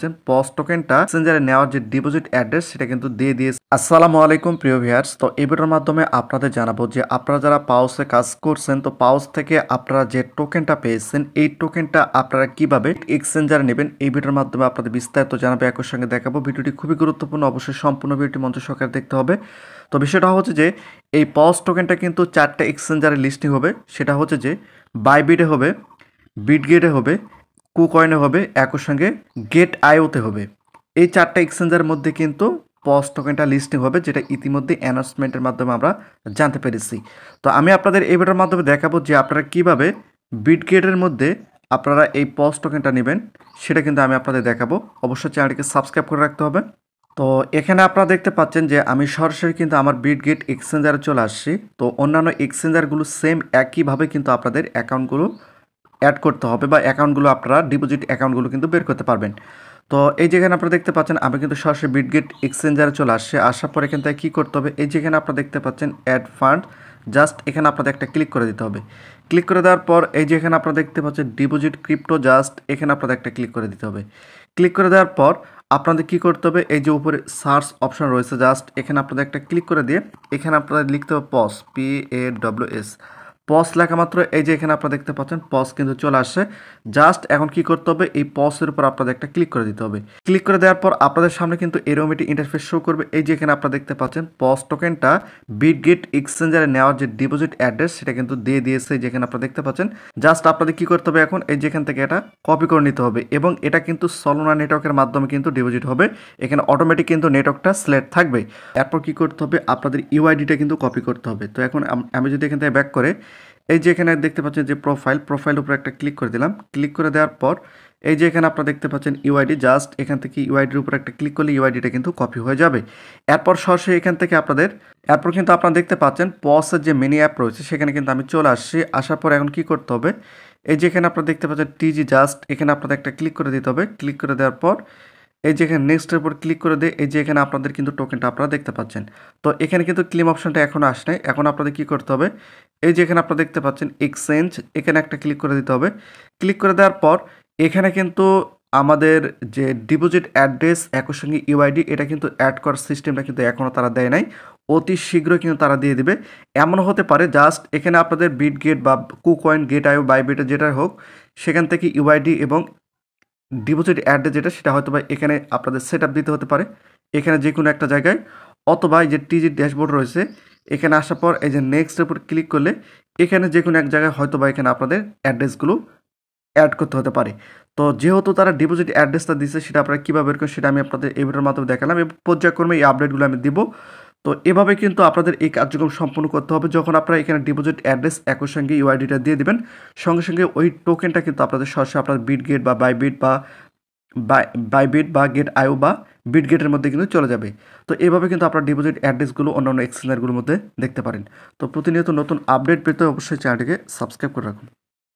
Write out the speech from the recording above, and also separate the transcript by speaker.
Speaker 1: পাচ্ছেন পজ টোকেনটা এক্সচেঞ্জারে নেওয়ার যে ডিপোজিট অ্যাড্রেস সেটা কিন্তু দিয়ে দিয়েছে। আসসালামু আলাইকুম প্রিয় ভিউয়ার্স, তো এই ভিডিওর মাধ্যমে আপনাদের জানাবো যে আপনারা যারা পাউসে কাজ করছেন, তো পাউস থেকে আপনারা যে টোকেনটা পেয়েছেন এই টোকেনটা আপনারা কিভাবে এক্সচেঞ্জারে নেবেন এই ভিডিওর মাধ্যমে আপনাদের বিস্তারিত জানাবো, একই সঙ্গে দেখাবো। ভিডিওটি খুবই গুরুত্বপূর্ণ, অবশ্যই সম্পূর্ণ ভিডিওটি মনোযোগ সহকারে দেখতে হবে। তো বিষয়টা হচ্ছে যে এই পজ টোকেনটা কিন্তু 4টা এক্সচেঞ্জারে লিস্টিং হবে। সেটা হচ্ছে যে বাইবিটে হবে, বিটগেটে হবে, কুকয়েনে হবে, একই সঙ্গে গেট আইওতে হবে। এই 4টা এক্সচেঞ্জের মধ্যে কিন্তু পজ টোকেনটা লিস্টিং হবে, যেটা ইতিমধ্যে অ্যানাউন্সমেন্টের মাধ্যমে আমরা জানতে পেরেছি। তো আমি আপনাদের এই ভিডিওর মাধ্যমে দেখাবো যে আপনারা কিভাবে বিটগেটের মধ্যে আপনারা এই পজ টোকেনটা নেবেন, সেটা কিন্তু আমি আপনাদের দেখাবো। অবশ্যই চ্যানেলটিকে সাবস্ক্রাইব করে রাখতে হবে। তো এখানে আপনারা দেখতে পাচ্ছেন যে আমি সরাসরি কিন্তু আমার বিটগেট এক্সচেঞ্জারে চলে আসছি। তো অন্যান্য এক্সচেঞ্জারগুলো সেম একইভাবে কিন্তু আপনাদের অ্যাকাউন্টগুলো অ্যাড করতে হবে, বা অ্যাকাউন্টগুলো আপনারা ডিপোজিট অ্যাকাউন্টগুলো কিন্তু বের করতে পারবেন। তো এই যেখানে আপনারা দেখতে পাচ্ছেন আমি কিন্তু সরাসরি বিটগেট এক্সচেঞ্জারে চলে আসছে। আসার পর এখান থেকে কী করতে হবে, এই যেখানে আপনারা দেখতে পাচ্ছেন অ্যাড ফান্ড, জাস্ট এখানে আপনাদের একটা ক্লিক করে দিতে হবে। ক্লিক করে দেওয়ার পর এই যেখানে আপনারা দেখতে পাচ্ছেন ডিপোজিট ক্রিপ্টো, জাস্ট এখানে আপনাদের একটা ক্লিক করে দিতে হবে। ক্লিক করে দেওয়ার পর আপনাদের কী করতে হবে, এই যে উপরে সার্চ অপশন রয়েছে, জাস্ট এখানে আপনাদের একটা ক্লিক করে দিয়ে এখানে আপনাদের লিখতে হবে পজ, PAWS। পজ লেখা মাত্র এই যে এখানে আপনারা দেখতে পাচ্ছেন পজ কিন্তু চলে আসছে। জাস্ট এখন কি করতে হবে, এই পজের উপর আপনাদের একটা ক্লিক করে দিতে হবে। ক্লিক করে দেওয়ার পর আপনাদের সামনে কিন্তু এরকম একটি ইন্টারফেস শো করবে। এই যে এখানে আপনারা দেখতে পাচ্ছেন পজ টোকেনটা বিটগেট এক্সচেঞ্জারে নেওয়ার যে ডিপোজিট অ্যাড্রেস সেটা কিন্তু দিয়ে দিয়েছে, যেখানে আপনারা দেখতে পাচ্ছেন। জাস্ট আপনাদের কি করতে হবে, এখন এই যেখান থেকে এটা কপি করে নিতে হবে, এবং এটা কিন্তু সলোনা নেটওয়ার্কের মাধ্যমে কিন্তু ডিপোজিট হবে। এখানে অটোমেটিক কিন্তু নেটওয়ার্কটা সিলেক্ট থাকবে। এরপর কি করতে হবে, আপনাদের ইউআইডিটা কিন্তু কপি করতে হবে। তো এখন আমি যদি এখান থেকে ব্যাক করে এই যে এখানে দেখতে পাচ্ছেন যে প্রোফাইল উপরে একটা ক্লিক করে দিলাম। ক্লিক করে দেওয়ার পর এই যে এখানে আপনারা দেখতে পাচ্ছেন ইউআইডি, জাস্ট এখান থেকে ইউআইডির উপর একটা ক্লিক করলে ইউআইডিটা কিন্তু কপি হয়ে যাবে। এরপর সরাসরি এখান থেকে এরপর কিন্তু আপনারা দেখতে পাচ্ছেন পজের যে মিনি অ্যাপ রয়েছে সেখানে কিন্তু আমি চলে আসছি। আসার পর এখন কি করতে হবে, এই যে এখানে আপনারা দেখতে পাচ্ছেন টিজি, জাস্ট এখানে আপনাদের একটা ক্লিক করে দিতে হবে। ক্লিক করে দেওয়ার পর এই যে এখানে নেক্সটের উপর ক্লিক করে দিয়ে এই যে এখানে আপনাদের কিন্তু টোকেনটা আপনারা দেখতে পাচ্ছেন। তো এখানে কিন্তু ক্লেম অপশনটা এখনও আসে নাই। এখন আপনাদের কি করতে হবে, এই যে এখানে আপনারা দেখতে পাচ্ছেন এক্সচেঞ্জ, এখানে একটা ক্লিক করে দিতে হবে। ক্লিক করে দেওয়ার পর এখানে কিন্তু আমাদের যে ডিপোজিট অ্যাড্রেস একই সঙ্গে ইউআইডি এটা কিন্তু অ্যাড করার সিস্টেমটা কিন্তু এখনও তারা দেয় নাই। অতি শীঘ্রই কিন্তু তারা দিয়ে দিবে। এমন হতে পারে জাস্ট এখানে আপনাদের বিটগেট বা কুকয়েন, গেট আইও, বাইবিট যেটাই হোক, সেখান থেকে ইউআইডি এবং ডিপোজিট অ্যাড্রেস যেটা সেটা হয়তো বা এখানে আপনাদের সেট আপ দিতে হতে পারে, এখানে যে কোনো একটা জায়গায়। অথবা এই যে টিজি ড্যাশবোর্ড রয়েছে এখানে আসার পর এই যে নেক্সটের উপর ক্লিক করলে এখানে যে কোনো এক জায়গায় হয়তো বা এখানে আপনাদের অ্যাড্রেসগুলো অ্যাড করতে হতে পারে। তো যেহেতু তারা ডিপোজিট অ্যাড্রেসটা দিচ্ছে সেটা আপনারা কীভাবে বের করেন সেটা আমি আপনাদের এই ভিডিওর মাধ্যমে দেখালাম, এবং পর্যায়ক্রমে এই আপডেটগুলো আমি দিব। তো এভাবে কিন্তু আপনাদের এই কার্যক্রম সম্পূর্ণ করতে হবে। যখন আপনারা এখানে ডিপোজিট অ্যাড্রেস একই সঙ্গে ইউআইডিটা দিয়ে দিবেন, সঙ্গে সঙ্গে ওই টোকেনটা কিন্তু আপনাদের সরাসরি আপনার বিটগেট বা বাইবিট বা গেট আইও বা বিটগেটের মধ্যে কিন্তু চলে যাবে। তো এভাবে কিন্তু আপনার ডিপোজিট অ্যাড্রেসগুলো অন্যান্য এক্সচেঞ্জারগুলোর মধ্যে দেখতে পারেন। তো প্রতিনিয়ত নতুন আপডেট পেতে অবশ্যই চ্যানেলটিকে সাবস্ক্রাইব করে রাখুন।